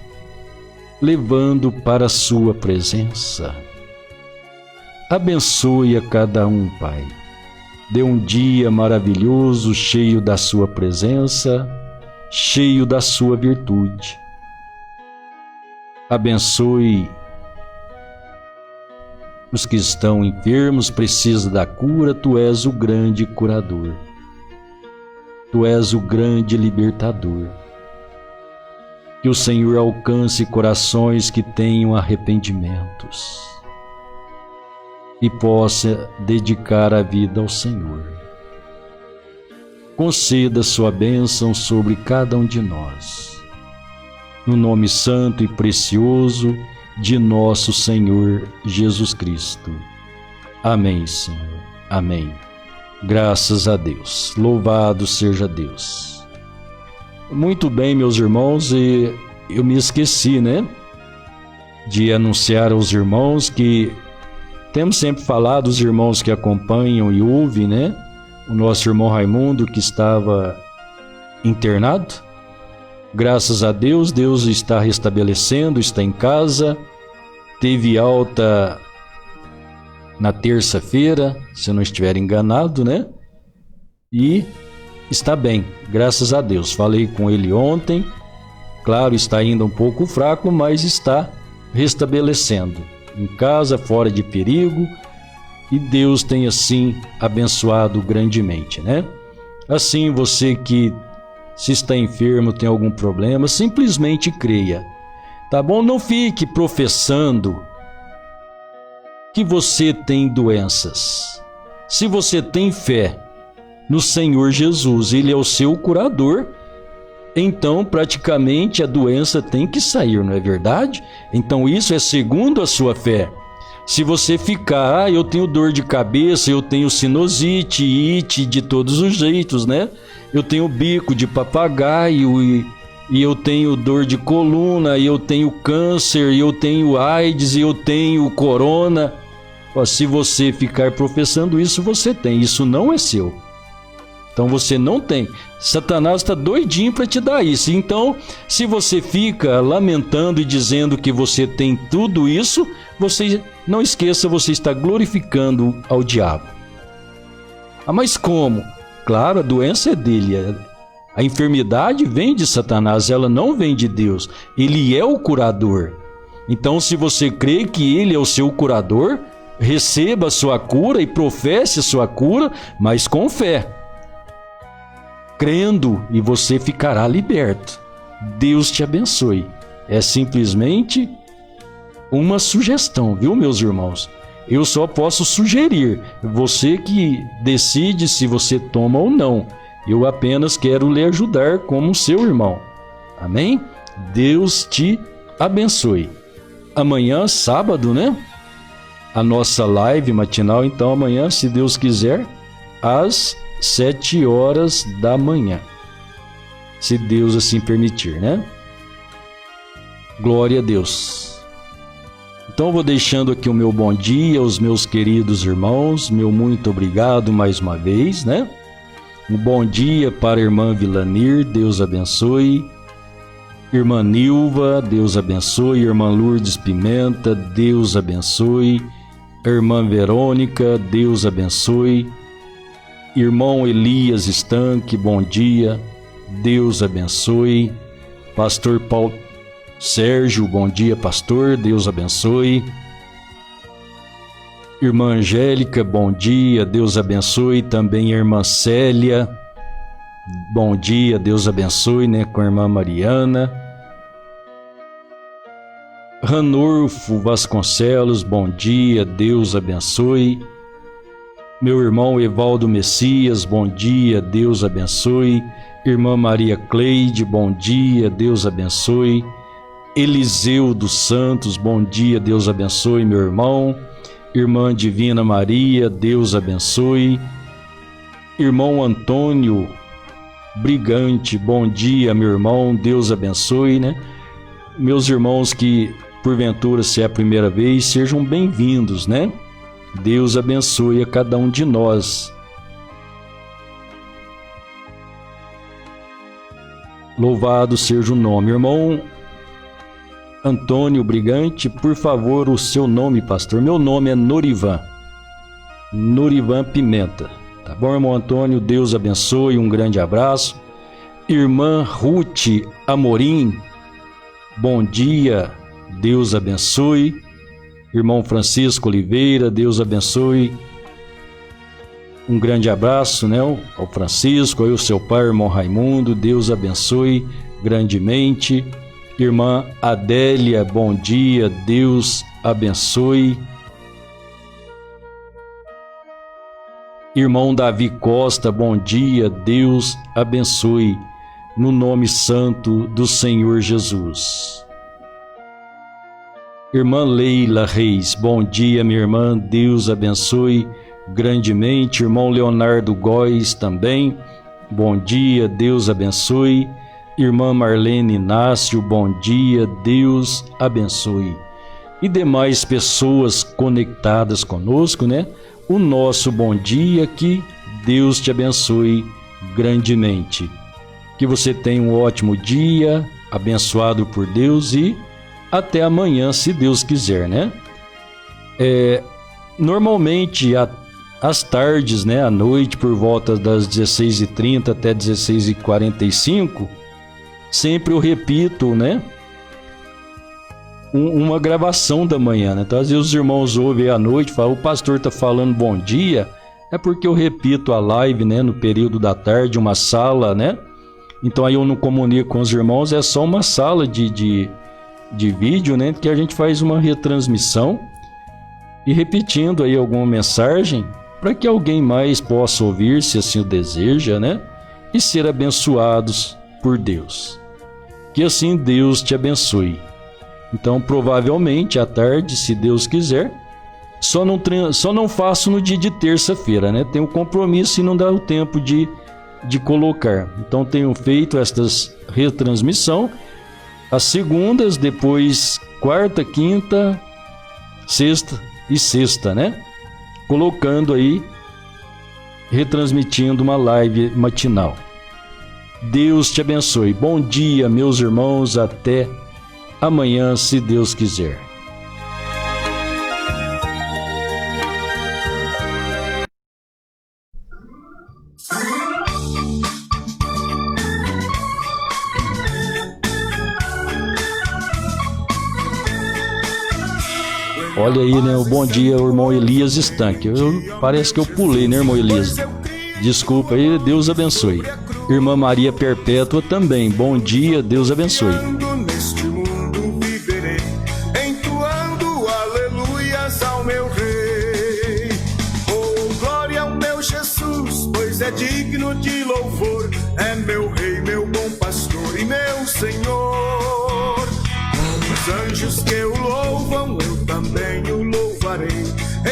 levando para a Sua presença. Abençoe a cada um, Pai. Dê um dia maravilhoso, cheio da Sua presença, cheio da Sua virtude. Abençoe os que estão enfermos, precisam da cura. Tu és o grande curador. Tu és o grande libertador. Que o Senhor alcance corações que tenham arrependimentos e possa dedicar a vida ao Senhor. Conceda Sua bênção sobre cada um de nós, no nome santo e precioso de nosso Senhor Jesus Cristo. Amém, Senhor. Amém. Graças a Deus. Louvado seja Deus. Muito bem, meus irmãos, e eu me esqueci, de anunciar aos irmãos que temos sempre falado, os irmãos que acompanham e ouvem, o nosso irmão Raimundo, que estava internado. Graças a Deus, Deus está restabelecendo, está em casa, teve alta na terça-feira, se eu não estiver enganado, e está bem, graças a Deus. Falei com ele ontem, claro, está ainda um pouco fraco, mas está restabelecendo, em casa, fora de perigo, e Deus tem assim abençoado grandemente, Assim, você que se está enfermo, tem algum problema, simplesmente creia, tá bom? Não fique professando que você tem doenças. Se você tem fé no Senhor Jesus, Ele é o seu curador, então praticamente a doença tem que sair, não é verdade? Então isso é segundo a sua fé. Se você ficar, eu tenho dor de cabeça, eu tenho sinusite, ite de todos os jeitos, Eu tenho bico de papagaio e eu tenho dor de coluna, e eu tenho câncer, e eu tenho AIDS, e eu tenho corona. Se você ficar professando isso, você tem. Isso não é seu. Então você não tem. Satanás está doidinho para te dar isso. Então, se você fica lamentando e dizendo que você tem tudo isso, você não esqueça, você está glorificando ao diabo. Mas como? Claro, a doença é dele. A enfermidade vem de Satanás, ela não vem de Deus. Ele é o curador. Então, se você crê que Ele é o seu curador, receba a sua cura e professe a sua cura, mas com fé. Crendo, e você ficará liberto. Deus te abençoe. É simplesmente uma sugestão, viu, meus irmãos? Eu só posso sugerir. Você que decide se você toma ou não. Eu apenas quero lhe ajudar como seu irmão. Amém? Deus te abençoe. Amanhã, sábado, A nossa live matinal, então amanhã, se Deus quiser, às 7 horas da manhã. Se Deus assim permitir, Glória a Deus. Então vou deixando aqui o meu bom dia aos meus queridos irmãos, meu muito obrigado mais uma vez, Um bom dia para a irmã Vilanir, Deus abençoe. Irmã Nilva, Deus abençoe. Irmã Lourdes Pimenta, Deus abençoe. Irmã Verônica, Deus abençoe. Irmão Elias Estanque, bom dia, Deus abençoe. Pastor Paulo Sérgio, bom dia, pastor, Deus abençoe. Irmã Angélica, bom dia, Deus abençoe. Também a irmã Célia, bom dia, Deus abençoe, né? Com a irmã Mariana. Ranulfo Vasconcelos, bom dia, Deus abençoe. Meu irmão Evaldo Messias, bom dia, Deus abençoe. Irmã Maria Cleide, bom dia, Deus abençoe. Eliseu dos Santos, bom dia, Deus abençoe, meu irmão. Irmã Divina Maria, Deus abençoe. Irmão Antônio Brigante, bom dia, meu irmão, Deus abençoe, né? Meus irmãos que porventura se é a primeira vez, sejam bem-vindos, né? Deus abençoe a cada um de nós. Louvado seja o nome. Irmão Antônio Brigante, por favor, o seu nome, pastor. Meu nome é Norivan Pimenta. Tá bom, irmão Antônio? Deus abençoe, um grande abraço. Irmã Ruth Amorim, bom dia, Deus abençoe. Irmão Francisco Oliveira, Deus abençoe. Um grande abraço, né, ao Francisco, ao seu pai, irmão Raimundo, Deus abençoe grandemente. Irmã Adélia, bom dia, Deus abençoe. Irmão Davi Costa, bom dia, Deus abençoe, no nome santo do Senhor Jesus. Irmã Leila Reis, bom dia, minha irmã, Deus abençoe grandemente. Irmão Leonardo Góes também, bom dia, Deus abençoe. Irmã Marlene Inácio, bom dia, Deus abençoe. E demais pessoas conectadas conosco, né? O nosso bom dia, que Deus te abençoe grandemente. Que você tenha um ótimo dia, abençoado por Deus, e até amanhã, se Deus quiser, né? Normalmente, às tardes, né, à noite, por volta das 16h30 até 16h45, sempre eu repito, né, uma gravação da manhã, né? Então, às vezes os irmãos ouvem à noite, falam, o pastor está falando bom dia, é porque eu repito a live, né, no período da tarde, uma sala, né? Então aí eu não comunico com os irmãos, é só uma sala de vídeo, né, que a gente faz uma retransmissão e repetindo aí alguma mensagem para que alguém mais possa ouvir, se assim o deseja, né, e ser abençoados por Deus. Que assim Deus te abençoe. Então, provavelmente, à tarde, se Deus quiser, só não faço no dia de terça-feira, né? Tenho compromisso e não dá o tempo de colocar. Então, tenho feito estas retransmissão às segundas, depois quarta, quinta, sexta e sexta, né? Colocando aí, retransmitindo uma live matinal. Deus te abençoe. Bom dia, meus irmãos. Até amanhã, se Deus quiser. Olha aí, né? O bom dia, o irmão Elias Estanque. Parece que eu pulei, né, irmão Elias? Desculpa aí, Deus abençoe. Irmã Maria Perpétua também. Bom dia, Deus abençoe. Neste mundo viverei, entoando aleluias ao meu rei. Oh, glória ao meu Jesus, pois é digno de louvor. É meu rei, meu bom pastor e meu Senhor. Com os anjos que o louvam, eu também o louvarei,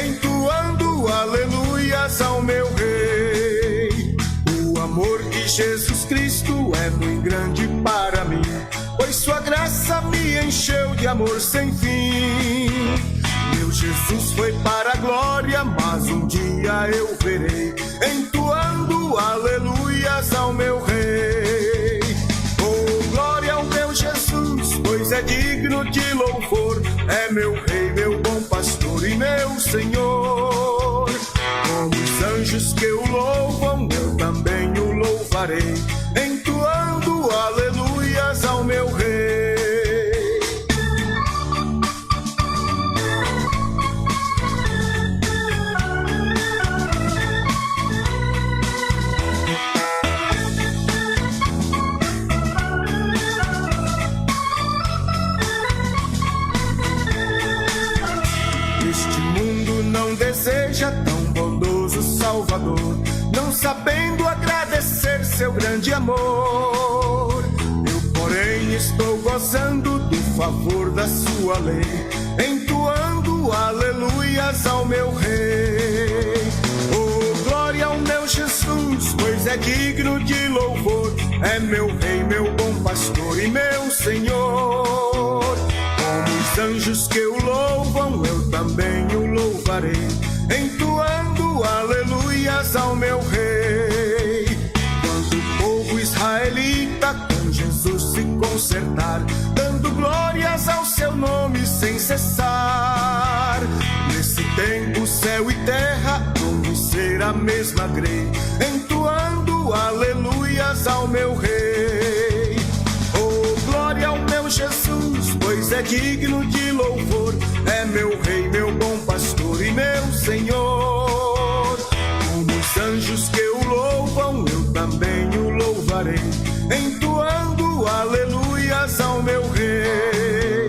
entoando aleluias ao meu rei. O amor de Jesus Cristo é muito grande para mim, pois sua graça me encheu de amor sem fim. Meu Jesus foi para a glória, mas um dia eu verei, entoando aleluias ao meu rei. Oh, glória ao meu Jesus, pois é digno de louvor. É meu rei, meu bom pastor e meu Senhor. Como os anjos que o louvam, eu também o louvarei, entoando aleluia aleluias ao meu Rei. Este mundo não deseja tão bondoso Salvador, não sabendo agradecer seu grande amor. Eu, porém, estou gozando do favor da sua lei, entoando aleluias ao meu Rei. Oh, glória ao meu Jesus, pois é digno de louvor, é meu Rei, meu bom pastor e meu Senhor. Como os anjos que o louvam, eu também o louvarei, entoando aleluias ao meu Rei. Quando o povo israelita com Jesus se consertar, dando glórias ao seu nome sem cessar, nesse tempo céu e terra vão ser a mesma grei, entoando aleluias ao meu Rei. Oh, glória ao meu Jesus, pois é digno de louvor, é meu Rei, meu bom pastor e meu Senhor. Como os anjos que o louvam, eu também o louvarei, entoando aleluias ao meu Rei.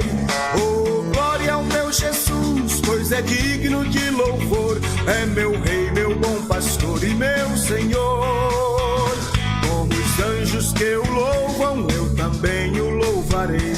Oh, glória ao meu Jesus, pois é digno de louvor, é meu Rei, meu bom pastor e meu Senhor. Como os anjos que o louvam, eu também o louvarei,